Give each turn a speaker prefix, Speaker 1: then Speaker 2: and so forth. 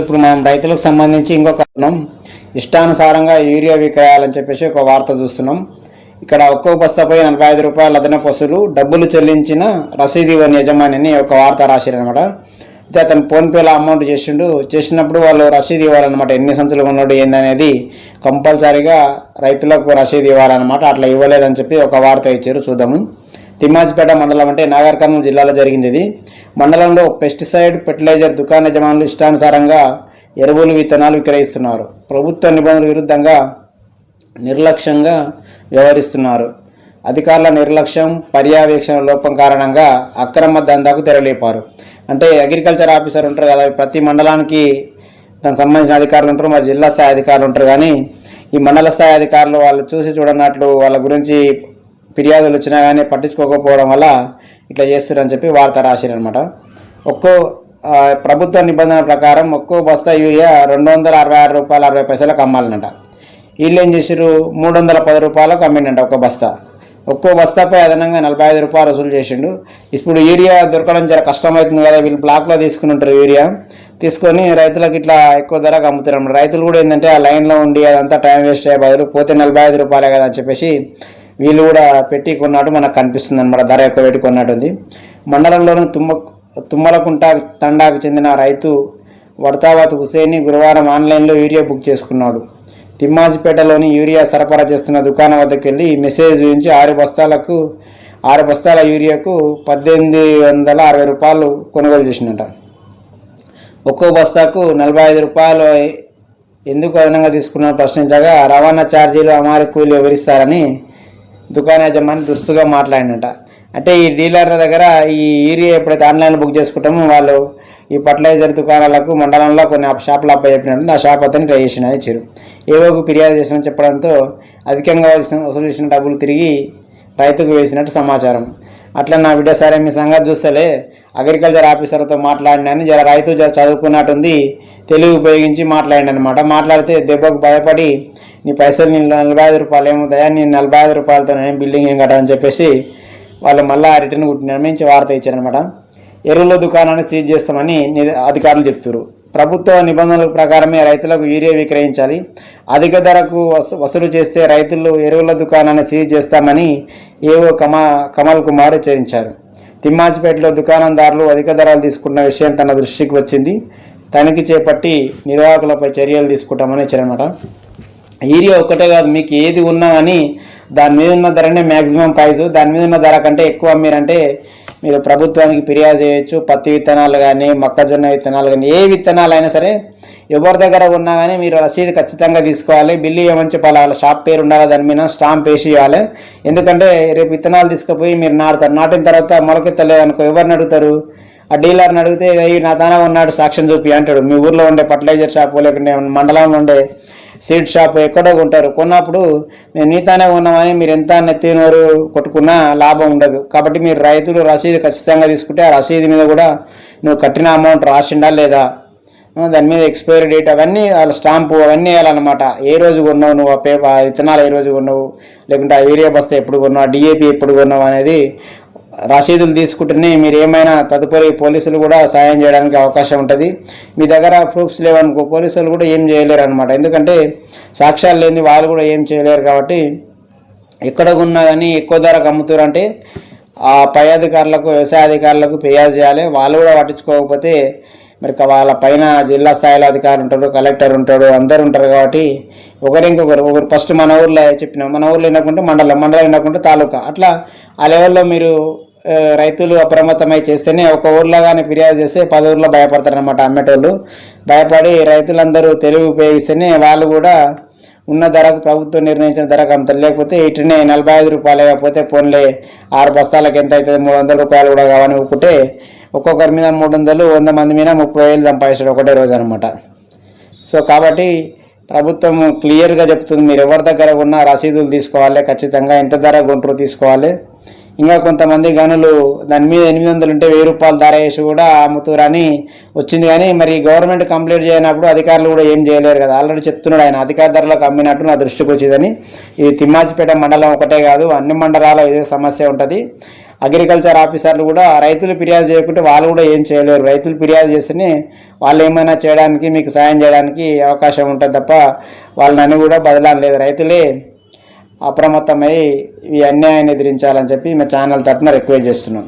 Speaker 1: ఇప్పుడు మనం రైతులకు సంబంధించి ఇంకొక కారణం ఇష్టానుసారంగా యూరియా విక్రయాలని చెప్పేసి ఒక వార్త చూస్తున్నాం. ఇక్కడ ఒక్కో బస్తాపై 45 రూపాయల అదనపు వసూలు, డబ్బులు చెల్లించిన రసీదు ఇవ్వని యజమానిని ఒక వార్త రాశారనమాట. అయితే అతను ఫోన్పేలో అమౌంట్ చేసినప్పుడు వాళ్ళు రసీదు ఇవ్వాలన్నమాట. ఎన్ని సంచులు కొన్నాడు ఏందనేది కంపల్సరీగా రైతులకు రసీదు ఇవ్వాలన్నమాట. అట్లా ఇవ్వలేదని చెప్పి ఒక వార్త ఇచ్చారు. చూద్దాము. తిమ్మాజిపేట మండలం అంటే నాగర్ కర్నూలు జిల్లాలో జరిగింది. ఇది మండలంలో పెస్టిసైడ్ ఫెర్టిలైజర్ దుకాణ యజమానులు ఇష్టానుసారంగా ఎరువులు విత్తనాలు విక్రయిస్తున్నారు. ప్రభుత్వ నిబంధనల విరుద్ధంగా నిర్లక్ష్యంగా వ్యవహరిస్తున్నారు. అధికారుల నిర్లక్ష్యం, పర్యవేక్షణ లోపం కారణంగా అక్రమ దందాకు తెరలేపారు. అంటే అగ్రికల్చర్ ఆఫీసర్ ఉంటారు కదా, ప్రతి మండలానికి దానికి సంబంధించిన అధికారులు ఉంటారు, మరి జిల్లా స్థాయి అధికారులు ఉంటారు. కానీ ఈ మండల స్థాయి అధికారులు వాళ్ళు చూసి చూడనట్లు వాళ్ళ గురించి ఫిర్యాదులు వచ్చినా కానీ పట్టించుకోకపోవడం వల్ల ఇట్లా చేస్తారని చెప్పి వార్త రాశారనమాట. ప్రభుత్వ నిబంధనల ప్రకారం ఒక్కో బస్తా యూరియా 266 రూపాయల 60 పైసలకు అమ్మాలన్నట. వీళ్ళు ఏం చేసారు, 310 రూపాయలకు అమ్మిండంట ఒక బస్తా. ఒక్కో బస్తాపై అదనంగా 45 రూపాయలు వసూలు చేసిండు. ఇప్పుడు యూరియా దొరకడం చాలా కష్టమవుతుంది కదా, వీళ్ళు బ్లాక్లో తీసుకుని ఉంటారు. యూరియా తీసుకొని రైతులకు ఇట్లా ఎక్కువ ధరకు అమ్ముతారు. రైతులు కూడా ఏంటంటే ఆ లైన్లో ఉండి అదంతా టైం వేస్ట్ అయ్యే బదులు పోతే 45 రూపాయలే కదా అని చెప్పేసి వీళ్ళు కూడా పెట్టి కొన్నట్టు మనకు కనిపిస్తుంది అనమాట. ధర ఎక్కువ పెట్టి కొన్నట్టుంది. మండలంలోని తుమ్మలకుంట తండాకు చెందిన రైతు వర్తావత్ హుసేని గురువారం ఆన్లైన్లో యూరియా బుక్ చేసుకున్నాడు. తిమ్మాజిపేటలోని యూరియా సరఫరా చేస్తున్న దుకాణం వద్దకు వెళ్ళి మెసేజ్ చూపించి 6 బస్తాల యూరియాకు 1860 రూపాయలు కొనుగోలు చేసినట. ఒక్కో బస్తాకు 45 రూపాయలు ఎందుకు అదనంగా తీసుకున్నారని ప్రశ్నించగా రవాణా ఛార్జీలు, అమారి కూలీ వివరిస్తారని దుకాణ యజమాని దురుసుగా మాట్లాడినట. అంటే ఈ డీలర్ల దగ్గర ఈ యూరియా ఎప్పుడైతే ఆన్లైన్లో బుక్ చేసుకుంటామో వాళ్ళు ఈ ఫర్టిలైజర్ దుకాణాలకు మండలంలో కొన్ని షాపులు అప్ప చెప్పినట్టు ఆ షాప్ అతను ట్రై చేసిన ఇచ్చారు. ఏవోకు ఫిర్యాదు చేసిన చెప్పడంతో అధికంగా వసూలు చేసిన డబ్బులు తిరిగి రైతుకు వేసినట్టు సమాచారం. అట్లా నా బిడ్డ సరే మీ సంగతి చూస్తలే, అగ్రికల్చర్ ఆఫీసర్తో మాట్లాడినాను, రైతు చదువుకున్నట్టుంది, తెలివి ఉపయోగించి మాట్లాడినమాట. మాట్లాడితే దెబ్బకు భయపడి నీ పైసలు నేను 45 రూపాయలు ఏముందయా, నేను 45 రూపాయలతో నేను బిల్డింగ్ ఏం కట్టని చెప్పేసి వాళ్ళు మళ్ళీ రిటర్న్ నుంచి వార్త ఇచ్చారనమాట. ఎరువుల దుకాణాన్ని సీజ్ చేస్తామని అధికారులు చెప్తారు. ప్రభుత్వ నిబంధనల ప్రకారమే రైతులకు యూరియా విక్రయించాలి. అధిక ధరకు వసూలు చేస్తే రైతులు ఎరువుల దుకాణాన్ని సీజ్ చేస్తామని ఏవో కమల్ కుమార్ హెచ్చరించారు. తిమ్మాజిపేటలో దుకాణందారులు అధిక ధరలు తీసుకున్న విషయం తన దృష్టికి వచ్చింది. తనిఖీ చేపట్టి నిర్వాహకులపై చర్యలు తీసుకుంటామని ఇచ్చారనమాట. యూరియా ఒక్కటే కాదు, మీకు ఏది ఉన్నా కానీ దాని మీద ఉన్న ధరనే మ్యాక్సిమం ప్రైస్. దాని మీద ఉన్న ధర కంటే ఎక్కువ అమ్మిరంటే మీరు ప్రభుత్వానికి ఫిర్యాదు చేయొచ్చు. పత్తి విత్తనాలు కానీ, మొక్కజొన్న విత్తనాలు కానీ, ఏ విత్తనాలు అయినా సరే ఎవరి దగ్గర ఉన్నా కానీ మీరు రసీదు ఖచ్చితంగా తీసుకోవాలి. బిల్లు ఏమని చెప్పాలి, వాళ్ళ షాప్ పేరు ఉండాలి, దాని మీద స్టాంప్ వేసి ఇవ్వాలి. ఎందుకంటే రేపు విత్తనాలు తీసుకుపోయి మీరు నాటుతారు. నాటిన తర్వాత మొలకెత్తలేదనుకో ఎవరిని అడుగుతారు? ఆ డీలర్ని అడిగితే నా తానే ఉన్నాడు సాక్ష్యం చూపి అంటాడు. మీ ఊర్లో ఉండే ఫర్టిలైజర్ షాపు లేకుంటే మండలంలో ఉండే సీడ్ షాప్ ఎక్కడో కొంటారు. కొన్నప్పుడు మేము నీతానే ఉన్నామని మీరు ఎంత నెత్తినోరు కొట్టుకున్నా లాభం ఉండదు. కాబట్టి మీరు రైతులు రసీదు ఖచ్చితంగా తీసుకుంటే ఆ రసీదు మీద కూడా నువ్వు కట్టిన అమౌంట్ రాసిండా లేదా, దాని మీద ఎక్స్పైరీ డేట్ అవన్నీ వాళ్ళ స్టాంపు అవన్నీ వేయాలన్నమాట. ఏ రోజు కొన్నావు నువ్వు, ఆ విత్తనాలు ఏ రోజు కొన్నావు, లేకుంటే ఆ యూరియా బస్తా ఎప్పుడు కొన్నావు, డిఏపి ఎప్పుడు కొన్నావు అనేది రసీదులు తీసుకుంటేనే మీరు ఏమైనా తదుపరి పోలీసులు కూడా సాయం చేయడానికి అవకాశం ఉంటుంది. మీ దగ్గర ప్రూఫ్స్ లేవనుకో పోలీసులు కూడా ఏం చేయలేరు అనమాట. ఎందుకంటే సాక్ష్యాలు లేని వాళ్ళు కూడా ఏం చేయలేరు. కాబట్టి ఎక్కడ ఉన్నా కానీ ఎక్కువ ధరకు అమ్ముతారంటే ఆ పై అధికారులకు, వ్యవసాయ అధికారులకు ఫిర్యాదు చేయాలి. వాళ్ళు కూడా పట్టించుకోకపోతే మరి వాళ్ళ పైన జిల్లా స్థాయిలో అధికారులు ఉంటాడు, కలెక్టర్ ఉంటాడు, అందరు ఉంటారు. కాబట్టి ఒకరు ఫస్ట్ మన ఊర్లో చెప్పినాం, మన ఊర్లో వినకుంటే మండలం వినకుంటే తాలూకా, అట్లా ఆ లెవెల్లో మీరు రైతులు అప్రమత్తమై చేస్తేనే ఒక ఊర్లో కానీ ఫిర్యాదు చేస్తే 10 ఊర్లో భయపడతారనమాట. అమ్మేటోళ్ళు భయపడి రైతులందరూ తెలివి ఉపయోగిస్తేనే వాళ్ళు కూడా ఉన్న ధరకు ప్రభుత్వం నిర్ణయించిన ధరకు అమ్ముతారు. లేకపోతే ఇటునే 45 రూపాయలు కాకపోతే పోన్లే 6 బస్తాలకు ఎంత అవుతుంది 300 రూపాయలు కూడా కావని ఊపుకుంటే ఒక్కొక్కరి మీద 300, 100 మంది మీద 30,000 సంపాదిస్తాడు ఒకటే రోజు అనమాట. సో కాబట్టి ప్రభుత్వం క్లియర్గా చెప్తుంది, మీరు ఎవరి దగ్గర ఉన్న రసీదులు తీసుకోవాలి, ఖచ్చితంగా ఎంత ధర గుంటూరు తీసుకోవాలి. ఇంకా కొంతమంది గనులు దాని మీద 800 ఉంటే 1000 రూపాయలు ధర వేసి కూడా అమ్ముతారని వచ్చింది. కానీ మరి గవర్నమెంట్ కంప్లీట్ చేయనప్పుడు అధికారులు కూడా ఏం చేయలేరు కదా. ఆల్రెడీ చెప్తున్నాడు ఆయన, అధికార ధరలకు అమ్మినట్టు నా దృష్టికి వచ్చిందని. ఇది తిమ్మాజిపేట మండలం ఒకటే కాదు, అన్ని మండలాల్లో ఇదే సమస్య ఉంటుంది. అగ్రికల్చర్ ఆఫీసర్లు కూడా రైతులు ఫిర్యాదు చేయకుంటే వాళ్ళు కూడా ఏం చేయలేరు. రైతులు ఫిర్యాదు చేస్తేనే వాళ్ళు ఏమైనా చేయడానికి, మీకు సాయం చేయడానికి అవకాశం ఉంటుంది తప్ప వాళ్ళని కూడా బదలాం లేదు. రైతులే అప్రమత్తమై ఈ అన్యాయాన్ని ఎదిరించాలని చెప్పి మా ఛానల్ తరఫున రిక్వెస్ట్ చేస్తున్నాం.